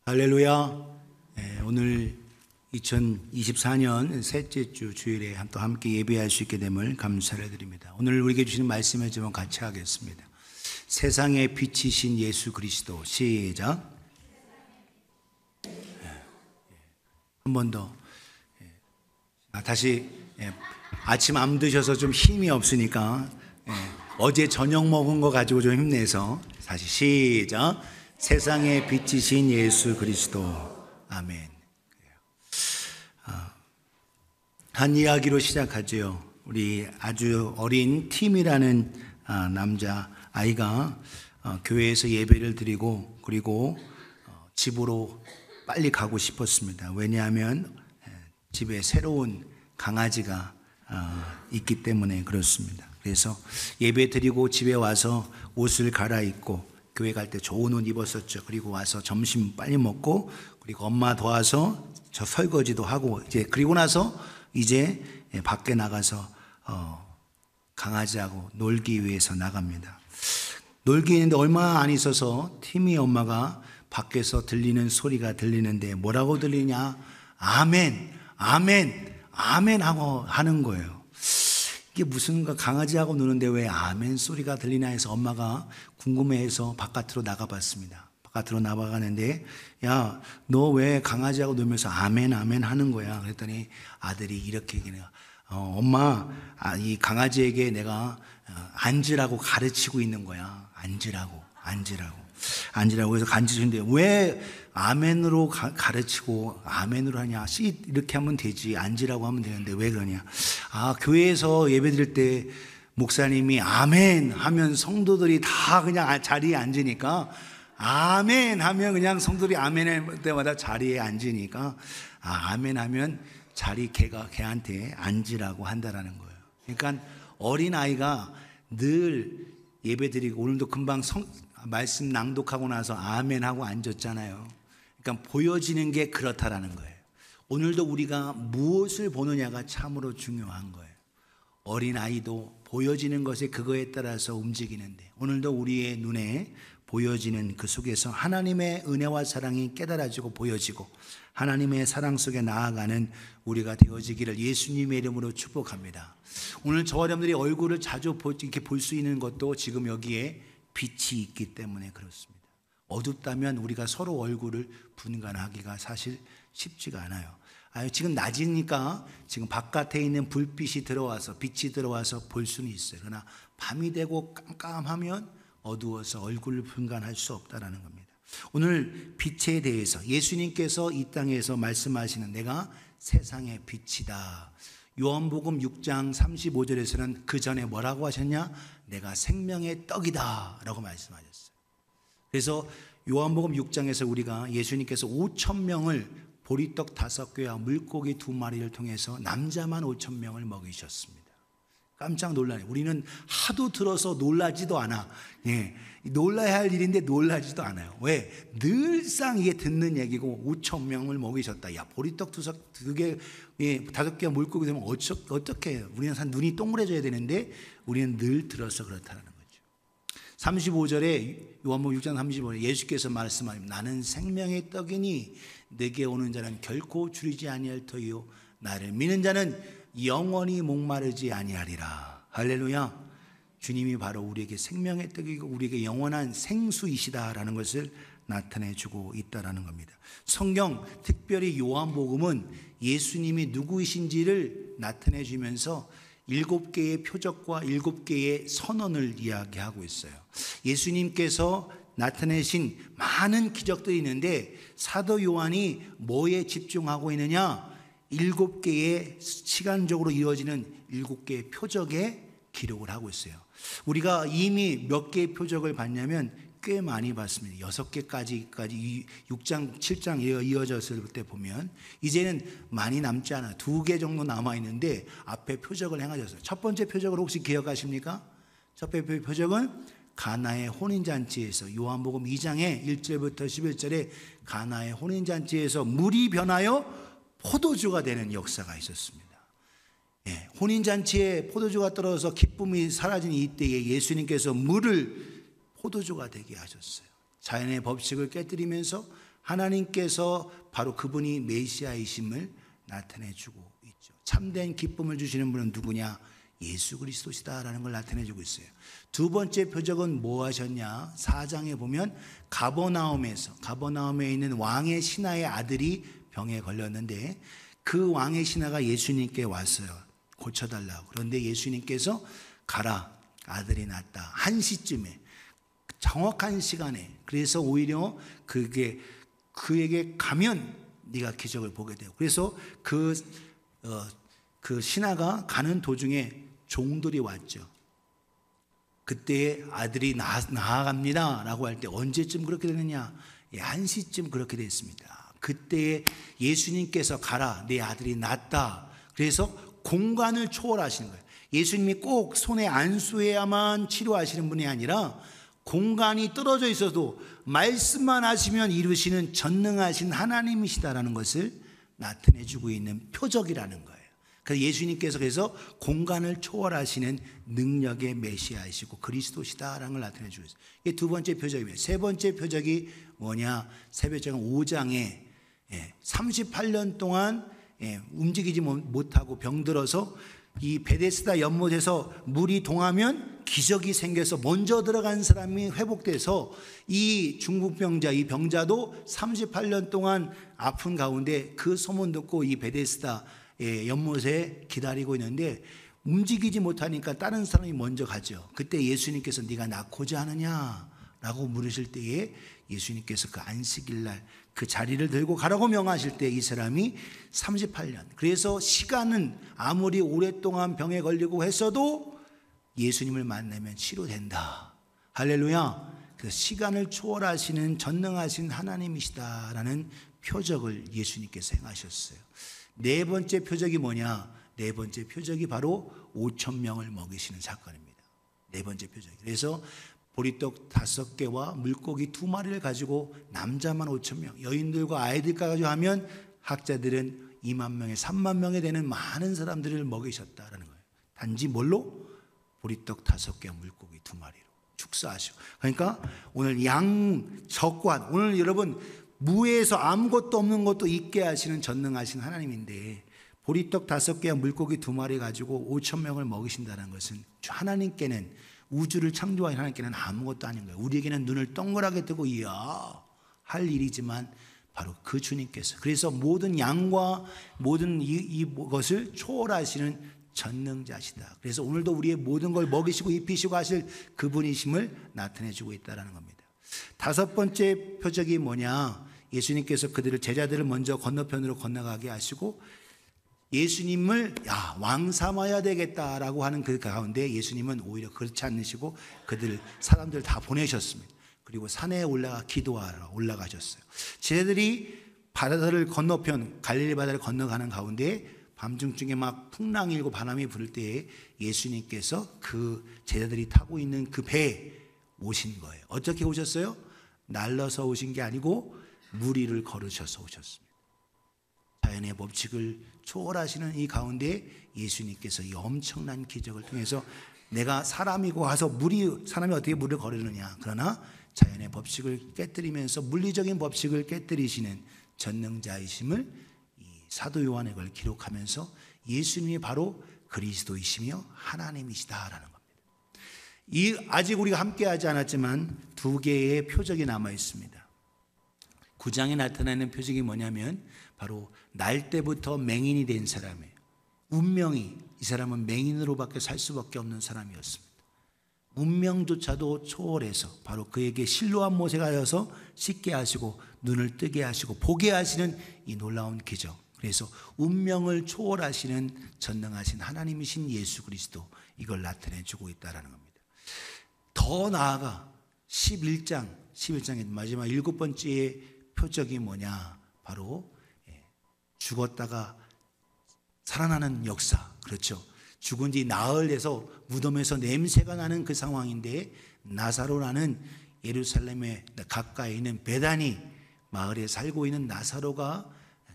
할렐루야. 오늘 2024년 셋째 주 주일에 또 함께 예배할 수 있게 됨을 감사를 드립니다. 오늘 우리에게 주시는 말씀을 좀 같이 하겠습니다. 세상의 빛이신 예수 그리스도. 시작. 한 번 더. 다시. 아침 안 드셔서 좀 힘이 없으니까 어제 저녁 먹은 거 가지고 좀 힘내서 다시 시작. 세상의 빛이신 예수 그리스도. 아멘. 한 이야기로 시작하죠. 우리 아주 어린 팀이라는 남자 아이가 교회에서 예배를 드리고 그리고 집으로 빨리 가고 싶었습니다. 왜냐하면 집에 새로운 강아지가 있기 때문에 그렇습니다. 그래서 예배 드리고 집에 와서 옷을 갈아입고 교회 갈 때 좋은 옷 입었었죠. 그리고 와서 점심 빨리 먹고 그리고 엄마 도와서 저 설거지도 하고 그리고 나서 이제 밖에 나가서 강아지하고 놀기 위해서 나갑니다. 놀기 있는데 얼마 안 있어서 팀이 엄마가 밖에서 들리는 소리가 들리는데 뭐라고 들리냐? 아멘, 아멘, 아멘 하고 하는 거예요. 이게 무슨 강아지하고 노는데 왜 아멘 소리가 들리나 해서 엄마가 궁금해해서 바깥으로 나가봤습니다. 바깥으로 나가는데 야, 너 왜 강아지하고 놀면서 아멘 아멘 하는 거야? 그랬더니 아들이 이렇게 얘기해요. 엄마, 이 강아지에게 내가 앉으라고 가르치고 있는 거야. 앉으라고 해서 간지주는데 왜 아멘으로 가르치고 아멘으로 하냐? 이렇게 하면 되지. 앉으라고 하면 되는데 왜 그러냐? 교회에서 예배드릴 때 목사님이 아멘 하면 성도들이 다 그냥 자리에 앉으니까 아멘 하면 그냥 성도들이 아멘 할 때마다 자리에 앉으니까 아멘 하면 걔한테 앉으라고 한다라는 거예요. 그러니까 어린아이가 늘 예배드리고 오늘도 금방 말씀 낭독하고 나서 아멘 하고 앉았잖아요. 그러니까 보여지는 게 그렇다라는 거예요. 오늘도 우리가 무엇을 보느냐가 참으로 중요한 거예요. 어린아이도 보여지는 것에 그거에 따라서 움직이는데 오늘도 우리의 눈에 보여지는 그 속에서 하나님의 은혜와 사랑이 깨달아지고 보여지고 하나님의 사랑 속에 나아가는 우리가 되어지기를 예수님의 이름으로 축복합니다. 오늘 저와 여러분들이 얼굴을 자주 이렇게 볼 수 있는 것도 지금 여기에 빛이 있기 때문에 그렇습니다. 어둡다면 우리가 서로 얼굴을 분간하기가 사실 쉽지가 않아요. 지금 낮이니까 지금 바깥에 있는 불빛이 들어와서 빛이 들어와서 볼 수는 있어요. 그러나 밤이 되고 깜깜하면 어두워서 얼굴을 분간할 수 없다라는 겁니다. 오늘 빛에 대해서 예수님께서 이 땅에서 말씀하시는 내가 세상의 빛이다. 요한복음 6장 35절에서는 그 전에 뭐라고 하셨냐? 내가 생명의 떡이다 라고 말씀하셨어요. 그래서 요한복음 6장에서 우리가 예수님께서 5,000명을 보리떡 5개와 물고기 2마리를 통해서 남자만 5,000명을 먹이셨습니다. 깜짝 놀라네. 우리는 하도 들어서 놀라지도 않아. 놀라야 할 일인데 놀라지도 않아요. 왜? 늘상 이게 듣는 얘기고 5,000명을 먹이셨다. 야, 보리떡 2개, 5개 물고기 되면 어떻게 해요? 우리는 눈이 동그래져야 되는데 우리는 늘 들어서 그렇다는 거죠. 35절에 요한복음 6장 35절에 예수께서 말씀하십니다. 나는 생명의 떡이니 내게 오는 자는 결코 줄이지 아니할 터이요 나를 믿는 자는 영원히 목마르지 아니하리라. 할렐루야. 주님이 바로 우리에게 생명의 떡이고 우리에게 영원한 생수이시다라는 것을 나타내주고 있다라는 겁니다. 성경 특별히 요한복음은 예수님이 누구이신지를 나타내주면서 7개의 표적과 7개의 선언을 이야기하고 있어요. 예수님께서 나타내신 많은 기적들이 있는데 사도 요한이 뭐에 집중하고 있느냐? 7개의 시간적으로 이루어지는 7개의 표적에 기록을 하고 있어요. 우리가 이미 몇 개의 표적을 봤냐면 꽤 많이 봤습니다. 6개까지 6장, 7장 이어졌을 때 보면 이제는 많이 남지 않아요. 2개 정도 남아있는데 앞에 표적을 행하셨어요. 첫 번째 표적을 혹시 기억하십니까? 첫 번째 표적은 가나의 혼인잔치에서 요한복음 2장의 1절부터 11절에 가나의 혼인잔치에서 물이 변하여 포도주가 되는 역사가 있었습니다. 혼인잔치에 포도주가 떨어져서 기쁨이 사라진 이때에 예수님께서 물을 포도주가 되게 하셨어요. 자연의 법칙을 깨뜨리면서 하나님께서 바로 그분이 메시아이심을 나타내주고 있죠. 참된 기쁨을 주시는 분은 누구냐? 예수 그리스도시다라는 걸 나타내주고 있어요. 두 번째 표적은 뭐 하셨냐? 4장에 보면 가버나움에 있는 왕의 신하의 아들이 병에 걸렸는데 그 왕의 신하가 예수님께 왔어요. 고쳐달라고. 그런데 예수님께서 가라, 아들이 낫다. 1시쯤에 정확한 시간에. 그래서 오히려 그에게 가면 네가 기적을 보게 돼요. 그래서 그 신하가 가는 도중에 종들이 왔죠. 그때 아들이 나아갑니다 라고 할 때 언제쯤 그렇게 되느냐? 1시쯤 그렇게 됐습니다. 그때 예수님께서 가라, 내 아들이 낫다. 그래서 공간을 초월하시는 거예요. 예수님이 꼭 손에 안수해야만 치료하시는 분이 아니라 공간이 떨어져 있어도 말씀만 하시면 이루시는 전능하신 하나님이시다라는 것을 나타내주고 있는 표적이라는 거예요. 그래서 예수님께서 그래서 공간을 초월하시는 능력의 메시아이시고 그리스도시다라는 걸 나타내주고 있어요. 이게 두 번째 표적입니다. 세 번째 표적이 뭐냐? 세배장 5장에 38년 동안 움직이지 못하고 병들어서 이 베데스다 연못에서 물이 동하면 기적이 생겨서 먼저 들어간 사람이 회복돼서 이 중풍병자, 이 병자도 38년 동안 아픈 가운데 그 소문 듣고 이 베데스다 연못에 기다리고 있는데 움직이지 못하니까 다른 사람이 먼저 가죠. 그때 예수님께서 네가 낳고자 하느냐라고 물으실 때에 예수님께서 그 안식일날 그 자리를 들고 가라고 명하실 때 이 사람이 38년, 그래서 시간은 아무리 오랫동안 병에 걸리고 했어도 예수님을 만나면 치료된다. 할렐루야. 그래서 시간을 초월하시는 전능하신 하나님이시다라는 표적을 예수님께서 행하셨어요. 네 번째 표적이 뭐냐? 네 번째 표적이 바로 5,000명을 먹이시는 사건입니다. 네 번째 표적. 그래서 보리떡 5개와 물고기 2마리를 가지고 남자만 5,000명, 여인들과 아이들까지 가지고 하면 학자들은 2만 명에 3만 명에 되는 많은 사람들을 먹이셨다라는 거예요. 단지 뭘로? 보리떡 5개와 물고기 2마리로 축사하시고. 그러니까 오늘 양적관, 오늘 여러분 무에서 아무것도 없는 것도 있게 하시는 전능하신 하나님인데 보리떡 5개와 물고기 2마리 가지고 5,000명을 먹이신다는 것은 하나님께는, 우주를 창조한 하나님께는 아무것도 아닌 거예요. 우리에게는 눈을 동그랗게 뜨고 이야 할 일이지만 바로 그 주님께서, 그래서 모든 양과 모든 이것을 초월하시는 전능자시다. 그래서 오늘도 우리의 모든 걸 먹이시고 입히시고 하실 그분이심을 나타내주고 있다는 겁니다. 5번째 표적이 뭐냐? 예수님께서 제자들을 먼저 건너편으로 건너가게 하시고 예수님을 왕 삼아야 되겠다라고 하는 그 가운데 예수님은 오히려 그렇지 않으시고 사람들 다 보내셨습니다. 그리고 산에 기도하러 올라가셨어요. 제자들이 바다를 건너편 갈릴리 바다를 건너가는 가운데 밤중쯤에 막 풍랑이 일고 바람이 부를 때에 예수님께서 그 제자들이 타고 있는 그 배에 오신 거예요. 어떻게 오셨어요? 날라서 오신 게 아니고 물 위를 걸으셔서 오셨습니다. 자연의 법칙을 초월하시는 이 가운데 예수님께서 이 엄청난 기적을 통해서 내가 사람이고 와서 사람이 어떻게 물을 거르느냐, 그러나 자연의 법칙을 깨뜨리면서 물리적인 법칙을 깨뜨리시는 전능자이심을 이 사도 요한의 걸 기록하면서 예수님이 바로 그리스도이시며 하나님이시다라는 겁니다. 아직 우리가 함께하지 않았지만 2개의 표적이 남아 있습니다. 9장에 나타나는 표적이 뭐냐면 바로 날 때부터 맹인이 된 사람이에요. 운명이, 이 사람은 맹인으로밖에 살 수밖에 없는 사람이었습니다. 운명조차도 초월해서 바로 그에게 실로암 모세가 되어서 씻게 하시고 눈을 뜨게 하시고 보게 하시는 이 놀라운 기적. 그래서 운명을 초월하시는 전능하신 하나님이신 예수 그리스도, 이걸 나타내주고 있다는 겁니다. 더 나아가 11장의 마지막 7번째 표적이 뭐냐? 바로 죽었다가 살아나는 역사. 그렇죠. 죽은 지 나흘 돼서 무덤에서 냄새가 나는 그 상황인데 나사로라는 예루살렘에 가까이 있는 베다니 마을에 살고 있는 나사로가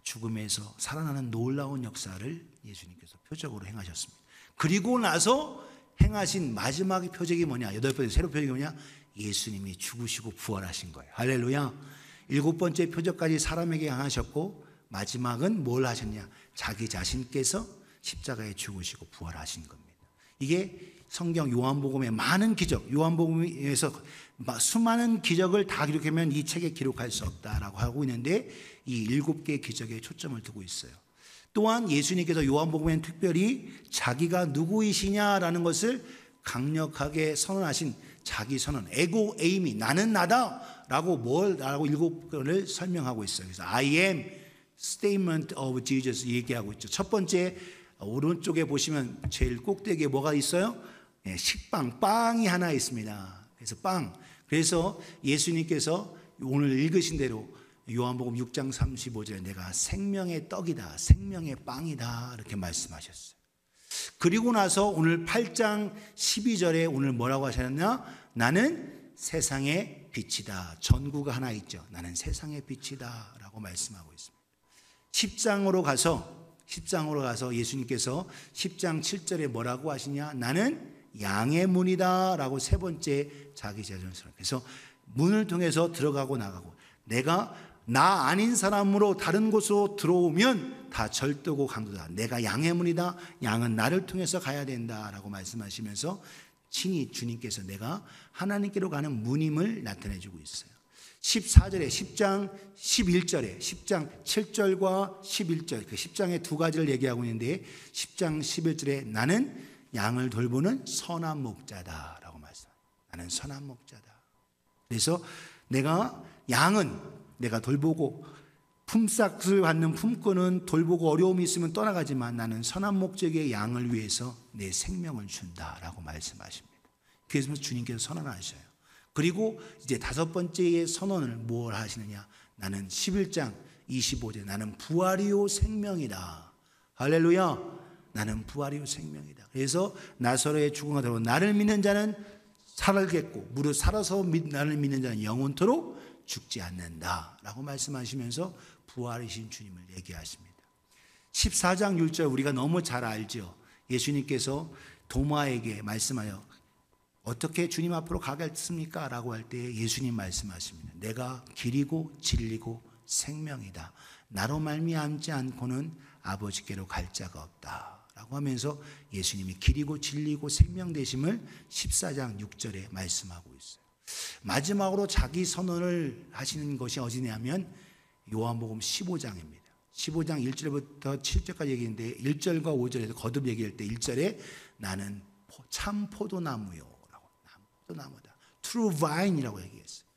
죽음에서 살아나는 놀라운 역사를 예수님께서 표적으로 행하셨습니다. 그리고 나서 행하신 마지막의 표적이 뭐냐? 8번째 새로 표적이 뭐냐? 예수님이 죽으시고 부활하신 거예요. 할렐루야. 7번째 표적까지 사람에게 향하셨고 마지막은 뭘 하셨냐? 자기 자신께서 십자가에 죽으시고 부활하신 겁니다. 이게 성경 요한복음의 많은 기적, 요한복음에서 수많은 기적을 다 기록하면 이 책에 기록할 수 없다라고 하고 있는데 이 7개의 기적에 초점을 두고 있어요. 또한 예수님께서 요한복음에는 특별히 자기가 누구이시냐라는 것을 강력하게 선언하신 자기 선언, 에고 에이미, 나는 나다라고 뭐라고 7개를 설명하고 있어요. 그래서 I am statement of Jesus 얘기하고 있죠. 첫 번째 오른쪽에 보시면 제일 꼭대기에 뭐가 있어요? 식빵, 빵이 하나 있습니다. 그래서 빵. 그래서 예수님께서 오늘 읽으신 대로 요한복음 6장 35절에 내가 생명의 떡이다, 생명의 빵이다 이렇게 말씀하셨어요. 그리고 나서 오늘 8장 12절에 오늘 뭐라고 하셨냐? 나는 세상의 빛이다. 전구가 하나 있죠. 나는 세상의 빛이다 라고 말씀하고 있습니다. 10장으로 가서 예수님께서 10장 7절에 뭐라고 하시냐? 나는 양의 문이다 라고 세 번째 자기 자존스러워. 그래서 문을 통해서 들어가고 나가고 내가 나 아닌 사람으로 다른 곳으로 들어오면 다 절도고 강도다. 내가 양의 문이다. 양은 나를 통해서 가야 된다 라고 말씀하시면서 친히 주님께서 내가 하나님께로 가는 문임을 나타내 주고 있어요. 14절에 10장 11절에 10장 7절과 11절 그 10장의 두 가지를 얘기하고 있는데 10장 11절에 나는 양을 돌보는 선한 목자다 라고 말씀합니다. 나는 선한 목자다. 그래서 내가 양은 내가 돌보고 품삯을 받는 품꾼은 돌보고 어려움이 있으면 떠나가지만 나는 선한 목적의 양을 위해서 내 생명을 준다라고 말씀하십니다. 그래서 주님께서 선언하셔요. 그리고 이제 다섯 번째의 선언을 뭘 하시느냐? 나는 11장 25절 나는 부활이요 생명이다. 할렐루야. 나는 부활이요 생명이다. 그래서 나사로의 죽음과 더불어 나를 믿는 자는 살겠고 무릇 살아서 나를 믿는 자는 영원토록 죽지 않는다 라고 말씀하시면서 부활이신 주님을 얘기하십니다. 14장 6절 우리가 너무 잘 알죠. 예수님께서 도마에게 말씀하여 어떻게 주님 앞으로 가겠습니까? 라고 할 때 예수님 말씀하십니다. 내가 길이고 진리고 생명이다. 나로 말미암지 않고는 아버지께로 갈 자가 없다 라고 하면서 예수님이 길이고 진리고 생명 되심을 14장 6절에 말씀하고 있어요. 마지막으로 자기 선언을 하시는 것이 어디냐면 요한복음 15장입니다. 15장 1절부터 7절까지 얘기했는데 1절과 5절에서 거듭 얘기할 때 1절에 나는 참 포도나무요 라고 포도나무다. True vine이라고 얘기했어요.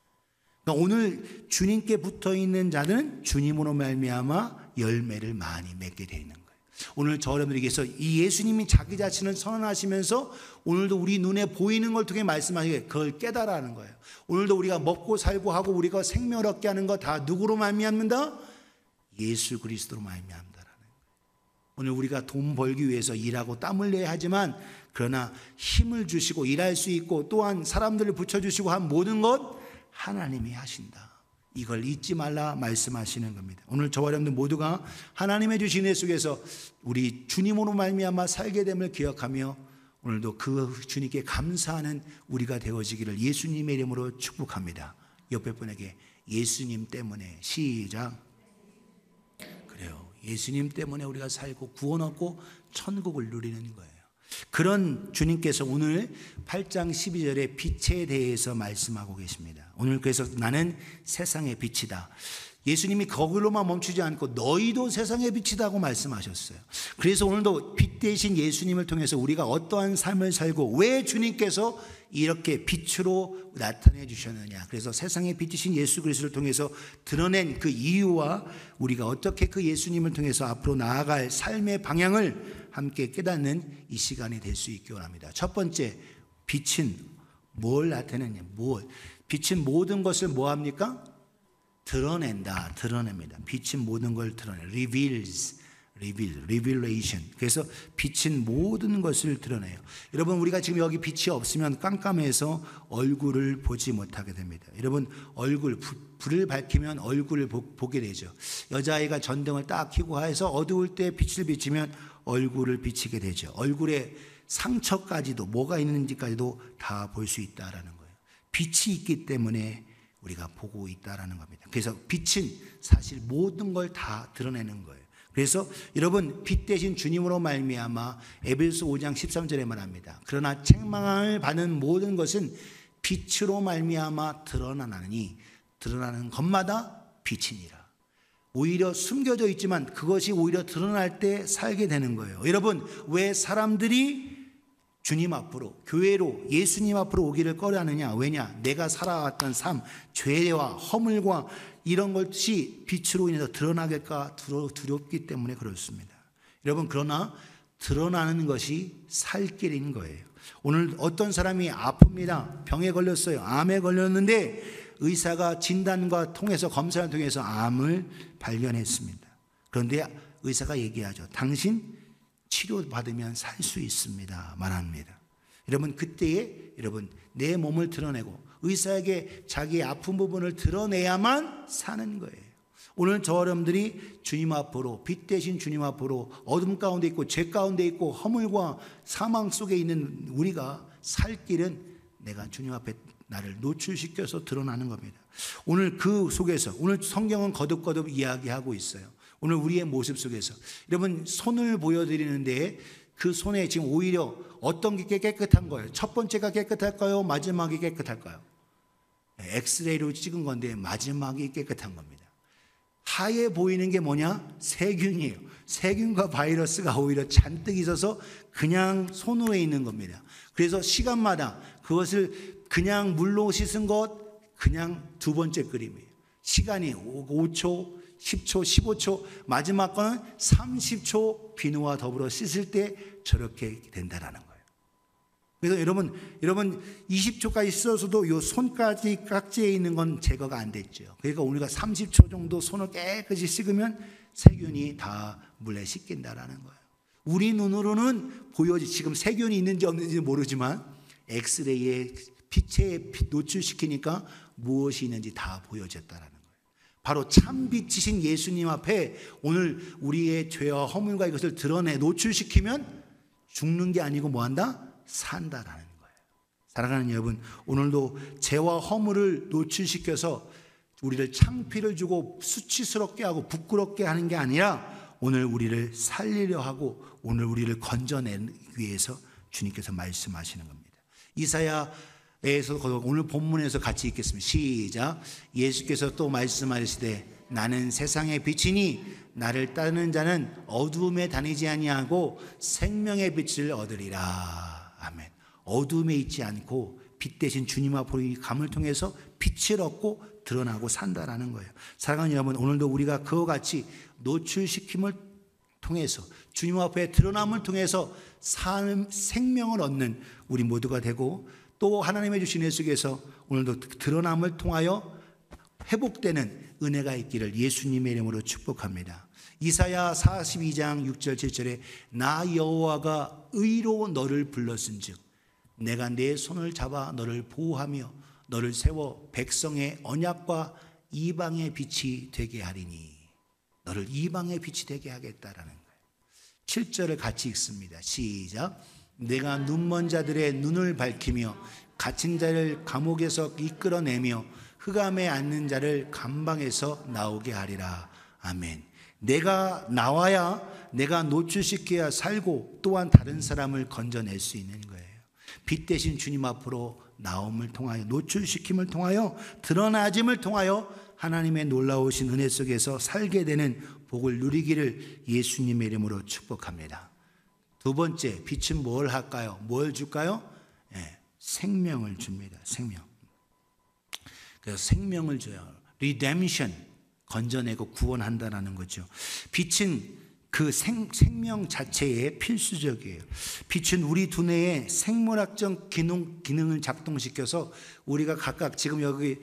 그러니까 오늘 주님께 붙어있는 자는 주님으로 말미암아 열매를 많이 맺게 되어 있는 거예요. 오늘 저 여러분들에게서 이 예수님이 자기 자신을 선언하시면서 오늘도 우리 눈에 보이는 걸 통해 말씀하시게 그걸 깨달아라는 거예요. 오늘도 우리가 먹고 살고 하고 우리가 생명을 얻게 하는 거 다 누구로 말미암는다? 예수 그리스도로 말미암는다라는 거예요. 오늘 우리가 돈 벌기 위해서 일하고 땀 흘려야 하지만 그러나 힘을 주시고 일할 수 있고 또한 사람들을 붙여주시고 한 모든 것 하나님이 하신다. 이걸 잊지 말라 말씀하시는 겁니다. 오늘 저와 여러분들 모두가 하나님의 주신 은혜 속에서 우리 주님으로 말미암아 살게 됨을 기억하며 오늘도 그 주님께 감사하는 우리가 되어지기를 예수님의 이름으로 축복합니다. 옆에 분에게 예수님 때문에 시작. 그래요. 예수님 때문에 우리가 살고 구원 얻고 천국을 누리는 거예요. 그런 주님께서 오늘 8장 12절에 빛에 대해서 말씀하고 계십니다. 오늘 그래서 나는 세상의 빛이다. 예수님이 거기로만 멈추지 않고 너희도 세상의 빛이다고 말씀하셨어요. 그래서 오늘도 빛 대신 예수님을 통해서 우리가 어떠한 삶을 살고 왜 주님께서 이렇게 빛으로 나타내 주셨느냐. 그래서 세상의 빛이신 예수 그리스도를 통해서 드러낸 그 이유와 우리가 어떻게 그 예수님을 통해서 앞으로 나아갈 삶의 방향을 함께 깨닫는 이 시간이 될 수 있기 원합니다. 첫 번째, 빛은 뭘 나타내냐? 빛은 모든 것을 뭐 합니까? 드러낸다, 드러냅니다. 빛은 모든 걸 드러내. revelation. 그래서 빛은 모든 것을 드러내요. 여러분 우리가 지금 여기 빛이 없으면 깜깜해서 얼굴을 보지 못하게 됩니다. 여러분 얼굴 불을 밝히면 얼굴을 보게 되죠. 여자아이가 전등을 딱 켜고 해서 어두울 때 빛을 비치면 얼굴을 비치게 되죠. 얼굴에 상처까지도 뭐가 있는지까지도 다 볼 수 있다라는 거예요. 빛이 있기 때문에 우리가 보고 있다라는 겁니다. 그래서 빛은 사실 모든 걸 다 드러내는 거예요. 그래서 여러분 빛 대신 주님으로 말미암아 에베소 5장 13절에 말합니다. 그러나 책망을 받는 모든 것은 빛으로 말미암아 드러나나니 드러나는 것마다 빛이니라. 오히려 숨겨져 있지만 그것이 오히려 드러날 때 살게 되는 거예요. 여러분 왜 사람들이 주님 앞으로 교회로 예수님 앞으로 오기를 꺼려하느냐? 왜냐? 내가 살아왔던 삶, 죄와 허물과 이런 것이 빛으로 인해서 드러나겠까 두렵기 때문에 그렇습니다. 여러분 그러나 드러나는 것이 살 길인 거예요. 오늘 어떤 사람이 아픕니다. 병에 걸렸어요. 암에 걸렸는데 의사가 진단과 통해서 검사를 통해서 암을 발견했습니다. 그런데 의사가 얘기하죠. 당신 치료받으면 살 수 있습니다. 말합니다. 여러분 그때에 여러분 내 몸을 드러내고 의사에게 자기의 아픈 부분을 드러내야만 사는 거예요. 오늘 저 여러분들이 주님 앞으로 빛 대신 주님 앞으로 어둠 가운데 있고 죄 가운데 있고 허물과 사망 속에 있는 우리가 살 길은 내가 주님 앞에 나를 노출시켜서 드러나는 겁니다. 오늘 그 속에서 오늘 성경은 거듭거듭 이야기하고 있어요. 오늘 우리의 모습 속에서 여러분 손을 보여드리는데 그 손에 지금 오히려 어떤 게 깨끗한 거예요? 첫 번째가 깨끗할까요? 마지막이 깨끗할까요? 엑스레이로 찍은 건데 마지막이 깨끗한 겁니다. 하얘 보이는 게 뭐냐? 세균이에요. 세균과 바이러스가 오히려 잔뜩 있어서 그냥 손으로 있는 겁니다. 그래서 시간마다 그것을 그냥 물로 씻은 것 그냥 두 번째 그림이에요. 시간이 5초, 10초, 15초, 마지막 거는 30초 비누와 더불어 씻을 때 저렇게 된다라는 거예요. 그래서 여러분 20초까지 씻어서도 요 손까지 깍지에 있는 건 제거가 안 됐죠. 그러니까 우리가 30초 정도 손을 깨끗이 씻으면 세균이 다 물에 씻긴다라는 거예요. 우리 눈으로는 지금 세균이 있는지 없는지 모르지만 엑스레이에 빛에 노출시키니까 무엇이 있는지 다 보여졌다라는 거예요. 바로 참빛이신 예수님 앞에 오늘 우리의 죄와 허물과 이것을 드러내 노출시키면 죽는 게 아니고 뭐한다? 산다라는 거예요. 사랑하는 여러분, 오늘도 죄와 허물을 노출시켜서 우리를 창피를 주고 수치스럽게 하고 부끄럽게 하는 게 아니라 오늘 우리를 살리려 하고 오늘 우리를 건져내기 위해서 주님께서 말씀하시는 겁니다. 이사야에서 오늘 본문에서 같이 읽겠습니다. 시작. 예수께서 또 말씀하시되 나는 세상의 빛이니 나를 따르는 자는 어두움에 다니지 아니하고 생명의 빛을 얻으리라. 아멘. 어두움에 있지 않고 빛 대신 주님 앞으로 이 감을 통해서 빛을 얻고 드러나고 산다라는 거예요. 사랑하는 여러분, 오늘도 우리가 그와 같이 노출시킴을 통해서 주님 앞에 드러남을 통해서 생명을 얻는 우리 모두가 되고 또 하나님의 주신 애 속에서 오늘도 드러남을 통하여 회복되는 은혜가 있기를 예수님의 이름으로 축복합니다. 이사야 42장 6절 7절에 나 여호와가 의로 너를 불렀은즉 내가 내 손을 잡아 너를 보호하며 너를 세워 백성의 언약과 이방의 빛이 되게 하리니 너를 이방의 빛이 되게 하겠다라는 거예요. 7절을 같이 읽습니다. 시작. 내가 눈먼 자들의 눈을 밝히며 갇힌 자를 감옥에서 이끌어내며 흑암에 앉는 자를 감방에서 나오게 하리라. 아멘. 내가 나와야 내가 노출시켜야 살고 또한 다른 사람을 건져낼 수 있는 거예요. 빛 대신 주님 앞으로 나옴을 통하여 노출시킴을 통하여 드러나짐을 통하여 하나님의 놀라우신 은혜 속에서 살게 되는 복을 누리기를 예수님의 이름으로 축복합니다. 두 번째, 빛은 뭘 할까요? 뭘 줄까요? 네, 생명을 줍니다. 생명. 그래서 생명을 줘요. 리뎀션, 건져내고 구원한다라는 거죠. 빛은 그 생명 자체에 필수적이에요. 빛은 우리 두뇌의 생물학적 기능을 작동시켜서 우리가 각각 지금 여기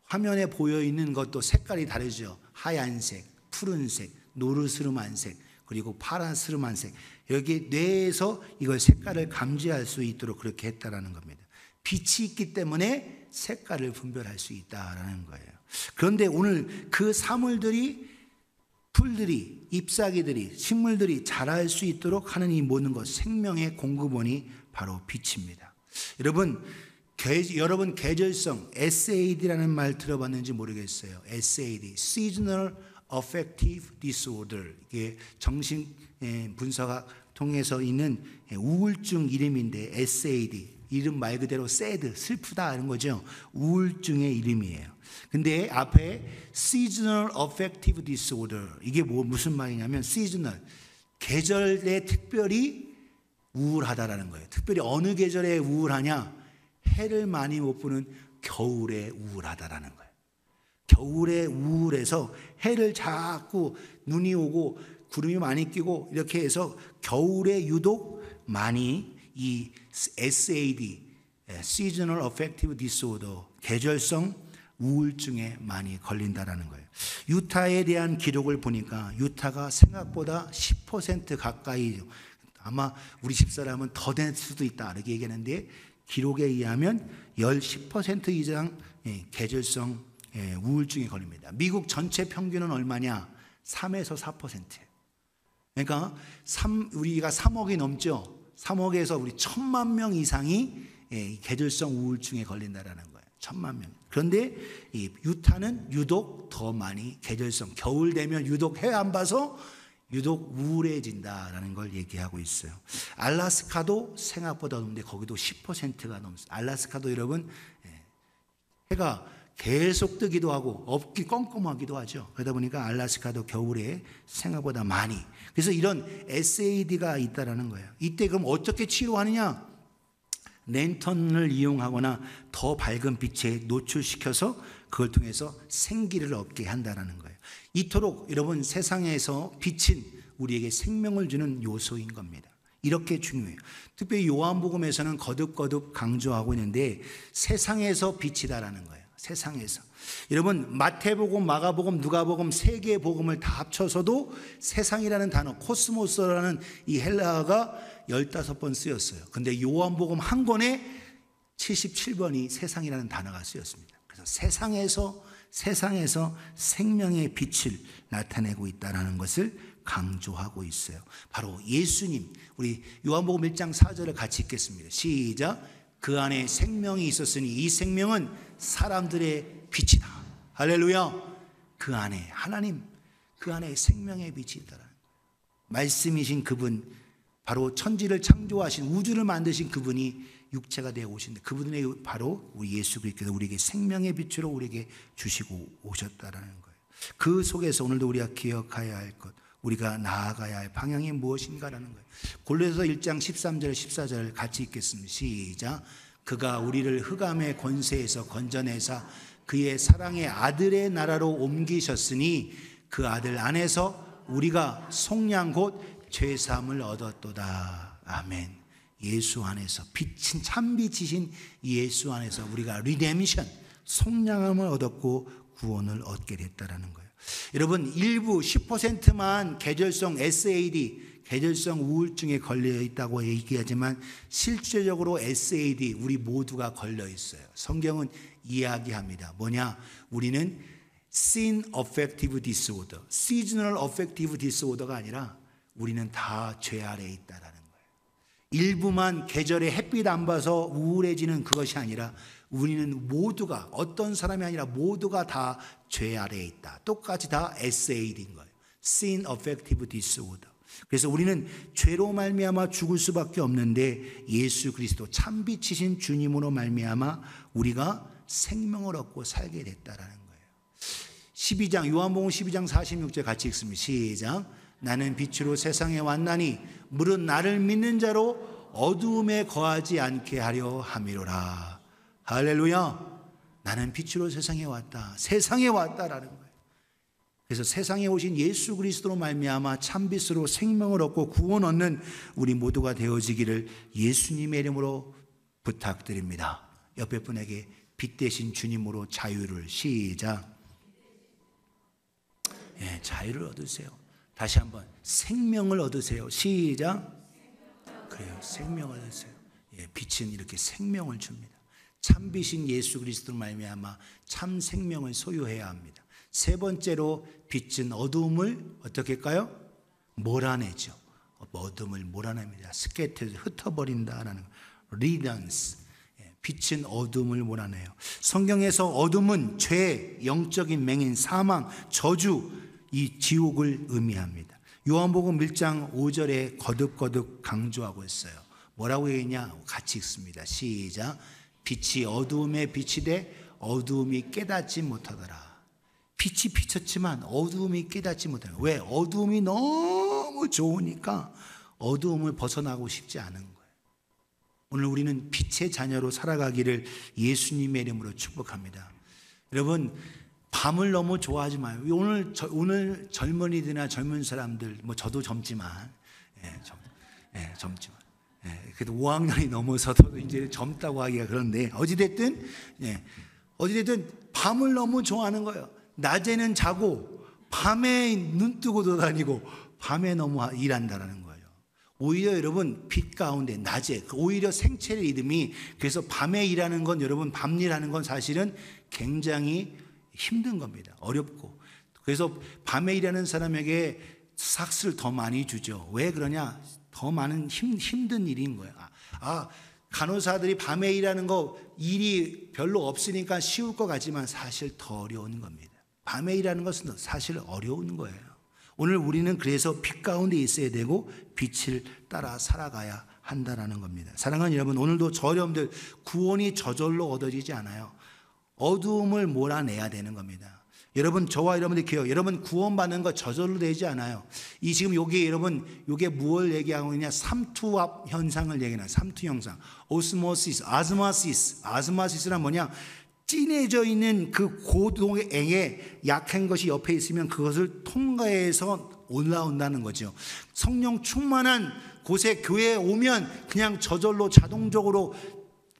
화면에 보여 있는 것도 색깔이 다르죠. 하얀색, 푸른색, 노르스름한색, 그리고 파란스름한색. 여기 뇌에서 이걸 색깔을 감지할 수 있도록 그렇게 했다라는 겁니다. 빛이 있기 때문에 색깔을 분별할 수 있다라는 거예요. 그런데 오늘 그 사물들이 풀들이, 잎사귀들이, 식물들이 자랄 수 있도록 하는 이 모든 것, 생명의 공급원이 바로 빛입니다. 여러분, 여러분 계절성 SAD라는 말 들어봤는지 모르겠어요. SAD, Seasonal Affective Disorder. 이게 정신 분석학 통해서 있는 우울증 이름인데 SAD. 이름 말 그대로 sad, 슬프다 이런 거죠. 우울증의 이름이에요. 근데 앞에 Seasonal Affective Disorder. 이게 무슨 말이냐면 seasonal, 계절에 특별히 우울하다라는 거예요. 특별히 어느 계절에 우울하냐? 해를 많이 못 보는 겨울에 우울하다라는 거예요. 겨울에 우울해서 해를 자꾸 눈이 오고 구름이 많이 끼고 이렇게 해서 겨울에 유독 많이 이 SAD, Seasonal Affective Disorder, 계절성 우울증에 많이 걸린다라는 거예요. 유타에 대한 기록을 보니까 유타가 생각보다 10% 가까이, 아마 우리 집사람은 더 될 수도 있다 이렇게 얘기하는데 기록에 의하면 10% 이상 계절성 우울증에 걸립니다. 미국 전체 평균은 얼마냐? 3에서 4%예요. 그러니까 우리가 3억이 넘죠. 3억에서 우리 1,000만 명 이상이 계절성 우울증에 걸린다라는 거예요. 1,000만 명. 그런데 이 유타는 유독 더 많이 계절성, 겨울 되면 유독 해 안 봐서 유독 우울해진다라는 걸 얘기하고 있어요. 알라스카도 생각보다 높은데 거기도 10%가 넘습니다. 알라스카도 여러분 해가 계속 뜨기도 하고 없기 껌껌하기도 하죠. 그러다 보니까 알라스카도 겨울에 생각보다 많이. 그래서 이런 SAD가 있다라는 거예요. 이때 그럼 어떻게 치료하느냐? 랜턴을 이용하거나 더 밝은 빛에 노출시켜서 그걸 통해서 생기를 얻게 한다라는 거예요. 이토록 여러분 세상에서 빛은 우리에게 생명을 주는 요소인 겁니다. 이렇게 중요해요. 특별히 요한복음에서는 거듭거듭 강조하고 있는데 세상에서 빛이다라는 거예요. 세상에서. 여러분 마태복음, 마가복음, 누가복음 세 개의 복음을 다 합쳐서도 세상이라는 단어, 코스모스라는 이 헬라어가 15번 쓰였어요. 근데 요한복음 한 권에 77번이 세상이라는 단어가 쓰였습니다. 그래서 세상에서 생명의 빛을 나타내고 있다는 것을 강조하고 있어요. 바로 예수님. 우리 요한복음 1장 4절을 같이 읽겠습니다. 시작. 그 안에 생명이 있었으니 이 생명은 사람들의 빛이다. 할렐루야. 그 안에 하나님, 그 안에 생명의 빛이 있다라는 거예요. 말씀이신 그분, 바로 천지를 창조하신, 우주를 만드신 그분이 육체가 되어 오신데 그분의 바로 우리 예수 그리스도께서 우리에게 생명의 빛으로 우리에게 주시고 오셨다라는 거예요. 그 속에서 오늘도 우리가 기억해야 할 것, 우리가 나아가야 할 방향이 무엇인가라는 거예요. 골로새서 1장 13절 14절 같이 읽겠습니다. 시작. 그가 우리를 흑암의 권세에서 건져내사 그의 사랑의 아들의 나라로 옮기셨으니 그 아들 안에서 우리가 속량 곧 죄사함을 얻었도다. 아멘. 예수 안에서 빛인 참빛이신 예수 안에서 우리가 리뎀션, 속량함을 얻었고 구원을 얻게 됐다라는 거예요. 여러분 일부 10%만 계절성 SAD, 계절성 우울증에 걸려 있다고 얘기하지만 실제적으로 SAD 우리 모두가 걸려 있어요. 성경은 이야기합니다. 뭐냐? 우리는 Sin Affective Disorder, Seasonal Affective Disorder가 아니라 우리는 다 죄 아래에 있다라는 거예요. 일부만 계절에 햇빛 안 봐서 우울해지는 그것이 아니라 우리는 모두가, 어떤 사람이 아니라 모두가 다 죄 아래에 있다. 똑같이 다 SAD인 거예요. Sin Affective Disorder. 그래서 우리는 죄로 말미암아 죽을 수밖에 없는데 예수 그리스도 참빛이신 주님으로 말미암아 우리가 생명을 얻고 살게 됐다라는 거예요. 12장 요한복음 12장 46절 같이 읽습니다. 시작. 나는 빛으로 세상에 왔나니 물은 나를 믿는 자로 어두움에 거하지 않게 하려 함이로라. 할렐루야. 나는 빛으로 세상에 왔다. 세상에 왔다라는 거예요. 그래서 세상에 오신 예수 그리스도로 말미암아 참빛으로 생명을 얻고 구원 얻는 우리 모두가 되어지기를 예수님의 이름으로 부탁드립니다. 옆에 분에게 빛 대신 주님으로 자유를. 시작. 예, 자유를 얻으세요. 다시 한번 생명을 얻으세요. 시작. 그래요. 생명을 얻으세요. 예, 빛은 이렇게 생명을 줍니다. 참빛인 예수 그리스도로 말미암아 참 생명을 소유해야 합니다. 세 번째로 빛은 어두움을 어떻게 할까요? 몰아내죠. 어둠을 몰아냅니다. 스케트 흩어버린다라는 리던스. 빛은 어둠을 몰아내요. 성경에서 어둠은 죄, 영적인 맹인, 사망, 저주, 이 지옥을 의미합니다. 요한복음 1장 5절에 거듭거듭 강조하고 있어요. 뭐라고 했냐? 같이 읽습니다. 시작. 빛이 어두움에 비치되 어두움이 깨닫지 못하더라. 빛이 비쳤지만 어두움이 깨닫지 못하더라. 왜? 어두움이 너무 좋으니까 어두움을 벗어나고 싶지 않은 거예요. 오늘 우리는 빛의 자녀로 살아가기를 예수님의 이름으로 축복합니다. 여러분, 밤을 너무 좋아하지 마요. 오늘 젊은이들이나 젊은 사람들, 뭐 저도 젊지만, 젊지만, 그래도 5학년이 넘어서도 이제 젊다고 하기가 그런데, 어찌됐든 밤을 너무 좋아하는 거예요. 낮에는 자고, 밤에 눈 뜨고 돌아다니고, 밤에 너무 일한다라는 거예요. 오히려 여러분, 빛 가운데, 낮에, 오히려 생체의 리듬이, 그래서 밤에 일하는 건, 여러분, 밤 일하는 건 사실은 굉장히 힘든 겁니다. 어렵고. 그래서 밤에 일하는 사람에게 삭스를 더 많이 주죠. 왜 그러냐? 더 많은 힘든 일인 거예요. 간호사들이 밤에 일하는 거 일이 별로 없으니까 쉬울 것 같지만 사실 더 어려운 겁니다. 밤에 일하는 것은 사실 어려운 거예요. 오늘 우리는 그래서 빛 가운데 있어야 되고 빛을 따라 살아가야 한다는 겁니다. 사랑하는 여러분, 오늘도 저 여러분들 구원이 저절로 얻어지지 않아요. 어두움을 몰아내야 되는 겁니다. 여러분, 저와 여러분들 기억, 여러분 구원받는 거 저절로 되지 않아요. 지금 여기 여러분, 요게 무엇을 얘기하고 있냐? 삼투압 현상을 얘기하는 삼투 현상. 오스모시스, 아스마시스란 뭐냐? 진해져 있는 그 고동액에 약한 것이 옆에 있으면 그것을 통과해서 올라온다는 거죠. 성령 충만한 곳에 교회에 오면 그냥 저절로 자동적으로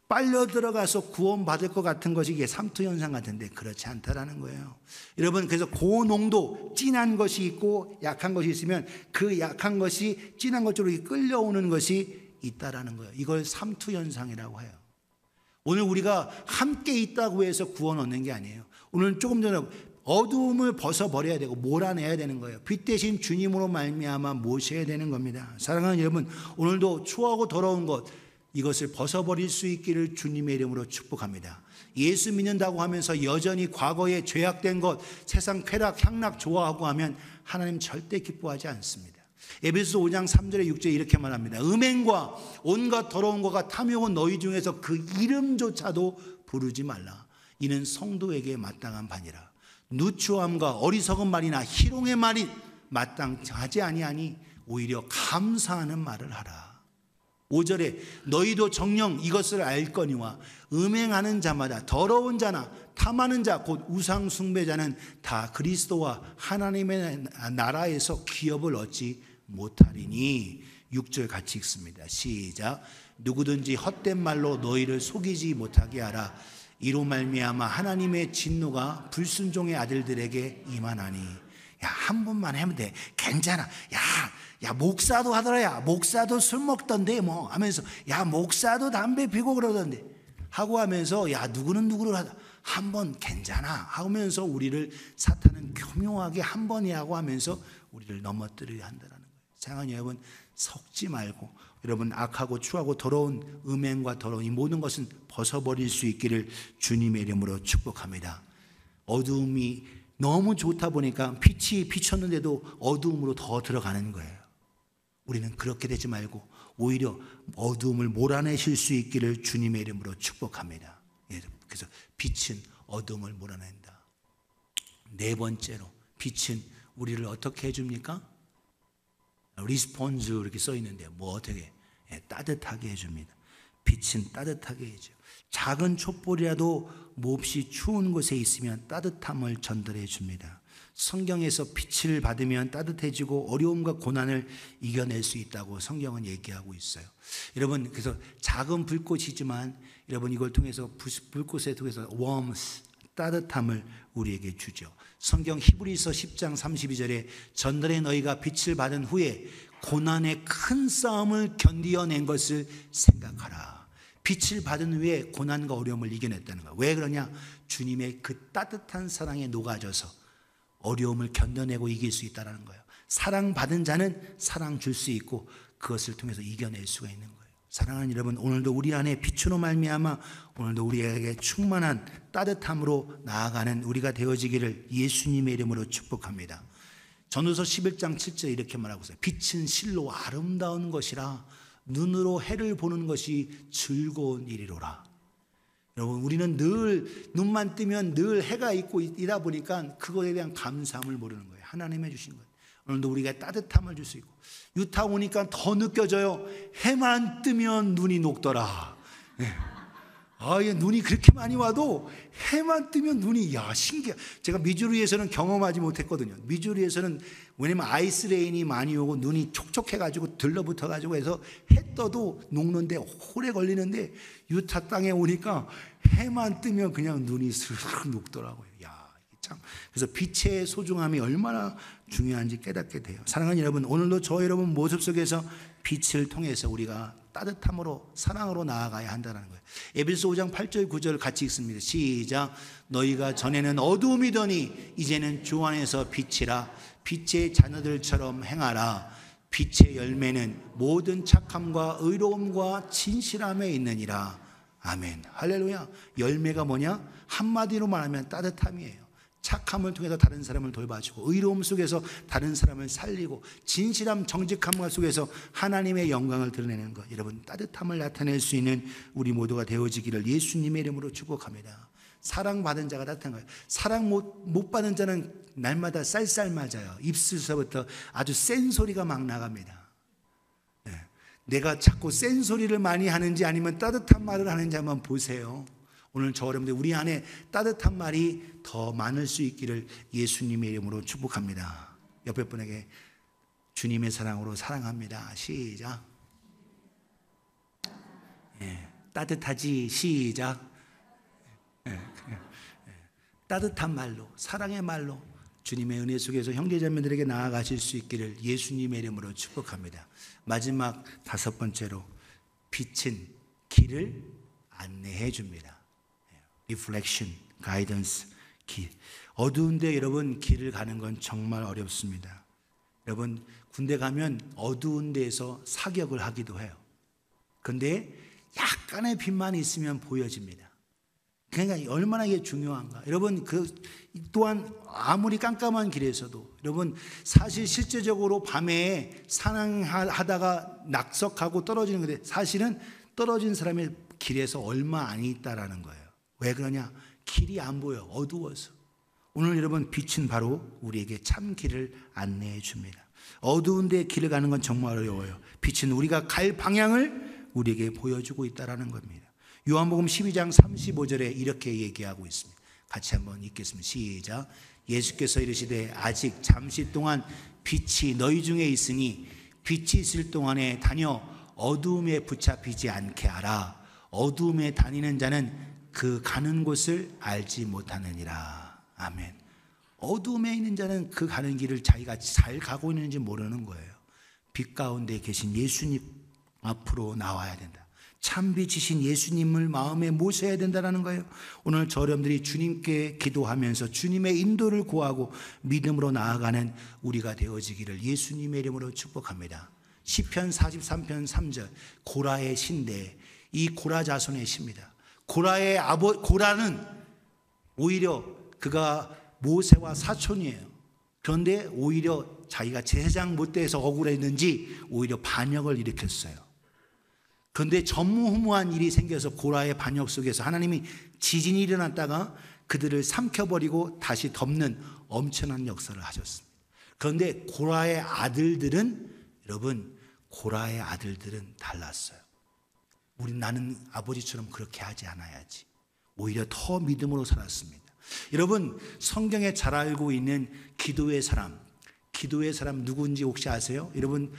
빨려 들어가서 구원받을 것 같은 것이 이게 삼투현상 같은데 그렇지 않다라는 거예요. 여러분, 그래서 고농도 진한 것이 있고 약한 것이 있으면 그 약한 것이 진한 것 쪽으로 끌려오는 것이 있다라는 거예요. 이걸 삼투현상이라고 해요. 오늘 우리가 함께 있다고 해서 구원 얻는 게 아니에요. 오늘 조금 전에 어두움을 벗어버려야 되고 몰아내야 되는 거예요. 빛 대신 주님으로 말미암아 모셔야 되는 겁니다. 사랑하는 여러분, 오늘도 추하고 더러운 것, 이것을 벗어버릴 수 있기를 주님의 이름으로 축복합니다. 예수 믿는다고 하면서 여전히 과거에 죄악된 것, 세상 쾌락, 향락 좋아하고 하면 하나님 절대 기뻐하지 않습니다. 에베소서 5장 3절에 6절에 이렇게 말합니다. 음행과 온갖 더러운 것과 탐욕은 너희 중에서 그 이름조차도 부르지 말라. 이는 성도에게 마땅한 바니라. 누추함과 어리석은 말이나 희롱의 말이 마땅하지 아니하니 오히려 감사하는 말을 하라. 5절에 너희도 정녕 이것을 알거니와 음행하는 자마다 더러운 자나 탐하는 자 곧 우상 숭배자는 다 그리스도와 하나님의 나라에서 기업을 얻지 못하리니. 6절 같이 읽습니다. 시작. 누구든지 헛된 말로 너희를 속이지 못하게 하라. 이로 말미암아 하나님의 진노가 불순종의 아들들에게 임하나니. 야, 한 번만 하면 돼. 괜찮아. 야, 목사도 하더라. 야, 목사도 술 먹던데 뭐 하면서, 야, 목사도 담배 피고 그러던데 하고 하면서, 야, 누구는 누구를 하다. 한 번 괜찮아 하면서 우리를 사탄은 교묘하게 한 번이라고 하면서 우리를 넘어뜨리려 한다는 거예요. 사랑하는 여러분, 속지 말고 여러분 악하고 추하고 더러운 음행과 더러운 이 모든 것은 벗어버릴 수 있기를 주님의 이름으로 축복합니다. 어두움이 너무 좋다 보니까 빛이 비쳤는데도 어두움으로 더 들어가는 거예요. 우리는 그렇게 되지 말고 오히려 어두움을 몰아내실 수 있기를 주님의 이름으로 축복합니다. 그래서 빛은 어두움을 몰아낸다. 네 번째로 빛은 우리를 어떻게 해줍니까? 리스폰즈 이렇게 써 있는데 뭐 어떻게 따뜻하게 해줍니다. 빛은 따뜻하게 해줘요. 작은 촛불이라도 몹시 추운 곳에 있으면 따뜻함을 전달해 줍니다. 성경에서 빛을 받으면 따뜻해지고 어려움과 고난을 이겨낼 수 있다고 성경은 얘기하고 있어요. 여러분, 그래서 작은 불꽃이지만 여러분 이걸 통해서 불꽃에 통해서 warmth, 따뜻함을 우리에게 주죠. 성경 히브리서 10장 32절에 전날에 너희가 빛을 받은 후에 고난의 큰 싸움을 견디어낸 것을 생각하라. 빛을 받은 후에 고난과 어려움을 이겨냈다는 거예요. 왜 그러냐? 주님의 그 따뜻한 사랑에 녹아져서 어려움을 견뎌내고 이길 수 있다는 거예요. 사랑받은 자는 사랑 줄 수 있고 그것을 통해서 이겨낼 수가 있는 거예요. 사랑하는 여러분, 오늘도 우리 안에 빛으로 말미암아 오늘도 우리에게 충만한 따뜻함으로 나아가는 우리가 되어지기를 예수님의 이름으로 축복합니다. 전도서 11장 7절 이렇게 말하고 있어요. 빛은 실로 아름다운 것이라 눈으로 해를 보는 것이 즐거운 일이로라. 여러분, 우리는 늘 눈만 뜨면 늘 해가 있고 이다 보니까 그거에 대한 감사함을 모르는 거예요. 하나님이 주신 것. 오늘도 우리가 따뜻함을 줄 수 있고, 유타 오니까 더 느껴져요. 해만 뜨면 눈이 녹더라. 네. 눈이 그렇게 많이 와도 해만 뜨면 눈이, 신기해. 제가 미주리에서는 경험하지 못했거든요. 미주리에서는 왜냐면 아이스레인이 많이 오고 눈이 촉촉해가지고 들러붙어가지고 해서 해 떠도 녹는데 오래 걸리는데, 유타 땅에 오니까 해만 뜨면 그냥 눈이 스르륵 녹더라고요. 참. 그래서 빛의 소중함이 얼마나 중요한지 깨닫게 돼요. 사랑하는 여러분, 오늘도 저 여러분 모습 속에서 빛을 통해서 우리가 따뜻함으로 사랑으로 나아가야 한다는 거예요. 에베소 5장 8절 9절 같이 읽습니다. 시작. 너희가 전에는 어두움이더니 이제는 주 안에서 빛이라. 빛의 자녀들처럼 행하라. 빛의 열매는 모든 착함과 의로움과 진실함에 있느니라. 아멘. 할렐루야. 열매가 뭐냐? 한마디로 말하면 따뜻함이에요. 착함을 통해서 다른 사람을 돌봐주고, 의로움 속에서 다른 사람을 살리고, 진실함 정직함 속에서 하나님의 영광을 드러내는 것. 여러분, 따뜻함을 나타낼 수 있는 우리 모두가 되어지기를 예수님의 이름으로 축복합니다. 사랑받은 자가 따뜻한 거예요. 사랑 못 받은 자는 날마다 쌀쌀 맞아요. 입술서부터 아주 센 소리가 막 나갑니다. 내가 자꾸 센 소리를 많이 하는지 아니면 따뜻한 말을 하는지 한번 보세요. 오늘 저 여러분들 우리 안에 따뜻한 말이 더 많을 수 있기를 예수님의 이름으로 축복합니다. 옆에 분에게 주님의 사랑으로 사랑합니다. 시작. 따뜻하지. 시작. 따뜻한 말로, 사랑의 말로 주님의 은혜 속에서 형제자매들에게 나아가실 수 있기를 예수님의 이름으로 축복합니다. 마지막 5번째로, 빛은 길을 안내해 줍니다. Reflection, guidance, 길. 어두운데 여러분 길을 가는 건 정말 어렵습니다. 여러분 군대 가면 어두운 데에서 사격을 하기도 해요. 그런데 약간의 빛만 있으면 보여집니다. 그러니까 얼마나 이게 중요한가. 여러분 또한 아무리 깜깜한 길에서도, 여러분 사실 실제적으로 밤에 사냥하다가 낙석하고 떨어지는 건데, 사실은 떨어진 사람이 길에서 얼마 안 있다라는 거예요. 왜 그러냐? 길이 안 보여. 어두워서. 오늘 여러분 빛은 바로 우리에게 참 길을 안내해 줍니다. 어두운 데 길을 가는 건 정말 어려워요. 빛은 우리가 갈 방향을 우리에게 보여주고 있다는 겁니다. 요한복음 12장 35절에 이렇게 얘기하고 있습니다. 같이 한번 읽겠습니다. 시작. 예수께서 이르시되 아직 잠시 동안 빛이 너희 중에 있으니 빛이 있을 동안에 다녀 어두움에 붙잡히지 않게 하라. 어두움에 다니는 자는 그 가는 곳을 알지 못하느니라. 아멘. 어두움에 있는 자는 그 가는 길을 자기가 잘 가고 있는지 모르는 거예요. 빛 가운데 계신 예수님 앞으로 나와야 된다. 참 빛이신 예수님을 마음에 모셔야 된다는 거예요. 오늘 저 여러분들이 주님께 기도하면서 주님의 인도를 구하고 믿음으로 나아가는 우리가 되어지기를 예수님의 이름으로 축복합니다. 시편 43편 3절. 고라의 신대, 이 고라 자손의 시입니다. 고라는 오히려 그가 모세와 사촌이에요. 그런데 오히려 자기가 제사장 못돼서 억울했는지 오히려 반역을 일으켰어요. 그런데 전무후무한 일이 생겨서 고라의 반역 속에서 하나님이 지진이 일어났다가 그들을 삼켜버리고 다시 덮는 엄청난 역사를 하셨습니다. 그런데 고라의 아들들은, 여러분 고라의 아들들은 달랐어요. 나는 아버지처럼 그렇게 하지 않아야지. 오히려 더 믿음으로 살았습니다. 여러분 성경에 잘 알고 있는 기도의 사람 누구인지 혹시 아세요? 여러분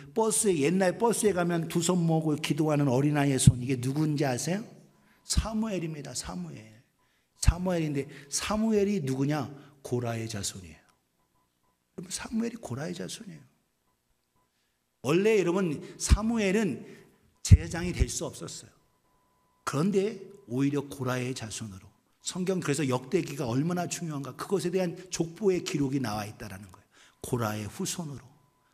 옛날 버스에 가면 두 손 모으고 기도하는 어린아이의 손, 이게 누구인지 아세요? 사무엘입니다. 사무엘인데 사무엘이 누구냐? 고라의 자손이에요. 여러분 사무엘이 고라의 자손이에요. 원래 여러분 사무엘은 제사장이 될 수 없었어요. 그런데 오히려 고라의 자손으로, 성경 그래서 역대기가 얼마나 중요한가, 그것에 대한 족보의 기록이 나와 있다는 거예요. 고라의 후손으로.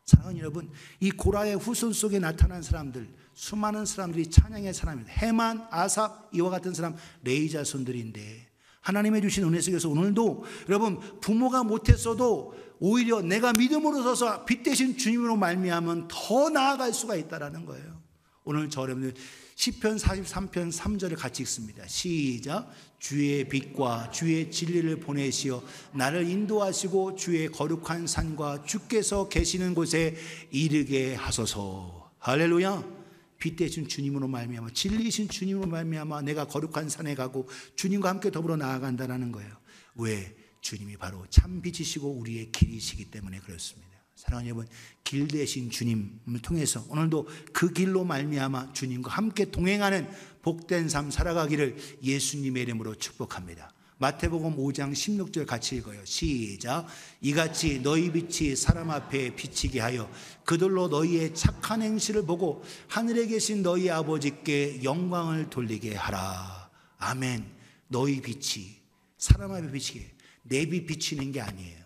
사랑하는 여러분, 이 고라의 후손 속에 나타난 사람들, 수많은 사람들이 찬양의 사람입니다. 헤만, 아삽, 이와 같은 사람 레위 자손들인데 하나님의 주신 은혜 속에서 오늘도 여러분 부모가 못했어도 오히려 내가 믿음으로 서서 빛 대신 주님으로 말미암으면 더 나아갈 수가 있다라는 거예요. 오늘 저 여러분들 시편 43편 3절을 같이 읽습니다. 시작. 주의 빛과 주의 진리를 보내시어 나를 인도하시고 주의 거룩한 산과 주께서 계시는 곳에 이르게 하소서. 할렐루야. 빛 대신 주님으로 말미암아 진리이신 주님으로 말미암아 내가 거룩한 산에 가고 주님과 함께 더불어 나아간다는 거예요. 왜? 주님이 바로 참 빛이시고 우리의 길이시기 때문에 그렇습니다. 사랑하는 여러분, 길 대신 주님을 통해서 오늘도 그 길로 말미암아 주님과 함께 동행하는 복된 삶 살아가기를 예수님의 이름으로 축복합니다. 마태복음 5장 16절 같이 읽어요. 시작. 이같이 너희 빛이 사람 앞에 비치게 하여 그들로 너희의 착한 행실을 보고 하늘에 계신 너희 아버지께 영광을 돌리게 하라. 아멘. 너희 빛이 사람 앞에 비치게, 내 빛 비치는 게 아니에요.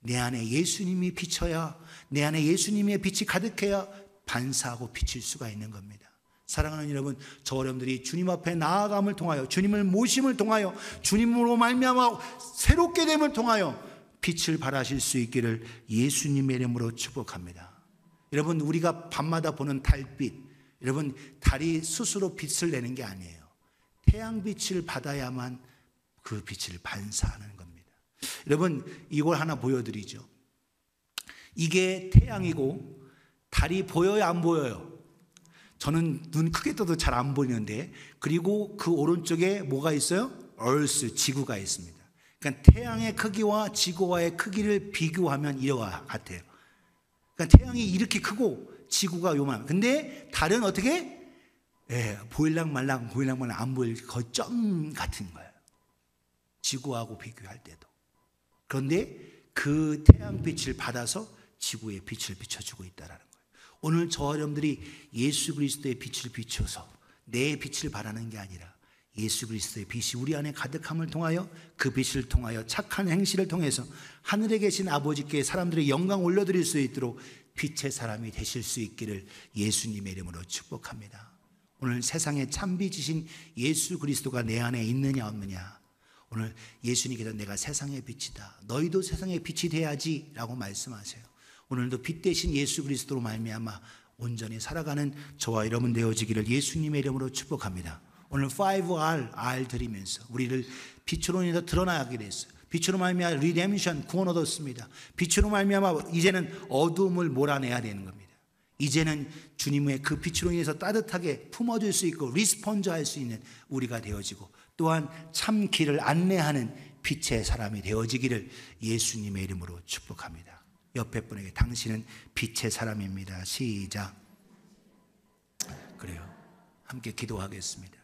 내 안에 예수님이 비쳐야, 내 안에 예수님의 빛이 가득해야 반사하고 비칠 수가 있는 겁니다. 사랑하는 여러분, 저 여러분들이 주님 앞에 나아감을 통하여, 주님을 모심을 통하여, 주님으로 말미암아 새롭게 됨을 통하여 빛을 발하실 수 있기를 예수님의 이름으로 축복합니다. 여러분, 우리가 밤마다 보는 달빛, 여러분 달이 스스로 빛을 내는 게 아니에요. 태양빛을 받아야만 그 빛을 반사하는 겁니다. 여러분, 이걸 하나 보여드리죠. 이게 태양이고 달이 보여요, 안 보여요? 저는 눈 크게 떠도 잘 안 보이는데, 그리고 그 오른쪽에 뭐가 있어요? Earth, 지구가 있습니다. 그러니까 태양의 크기와 지구와의 크기를 비교하면 이와 같아요. 그러니까 태양이 이렇게 크고 지구가 요만. 근데 달은 어떻게? 보일랑 말랑 안 보일 거의 점 같은 거예요. 지구하고 비교할 때도. 그런데 그 태양빛을 받아서 지구에 빛을 비춰주고 있다는 거예요. 오늘 저 여러분들이 예수 그리스도의 빛을 비춰서 내 빛을 바라는 게 아니라 예수 그리스도의 빛이 우리 안에 가득함을 통하여 그 빛을 통하여 착한 행실을 통해서 하늘에 계신 아버지께 사람들의 영광 올려드릴 수 있도록 빛의 사람이 되실 수 있기를 예수님의 이름으로 축복합니다. 오늘 세상에 참빛이신 예수 그리스도가 내 안에 있느냐 없느냐, 오늘 예수님께서 내가 세상의 빛이다, 너희도 세상의 빛이 돼야지 라고 말씀하세요. 오늘도 빛 대신 예수 그리스도로 말미암아 온전히 살아가는 저와 여러분 되어지기를 예수님의 이름으로 축복합니다. 오늘 5R, R 드리면서 우리를 빛으로 인해서 드러나게 됐어요. 빛으로 말미암아 리뎀션, 구원 얻었습니다. 빛으로 말미암아 이제는 어둠을 몰아내야 되는 겁니다. 이제는 주님의 그 빛으로 인해서 따뜻하게 품어줄 수 있고 리스폰즈 할 수 있는 우리가 되어지고, 또한 참 길을 안내하는 빛의 사람이 되어지기를 예수님의 이름으로 축복합니다. 옆에 분에게 당신은 빛의 사람입니다. 시작. 그래요. 함께 기도하겠습니다.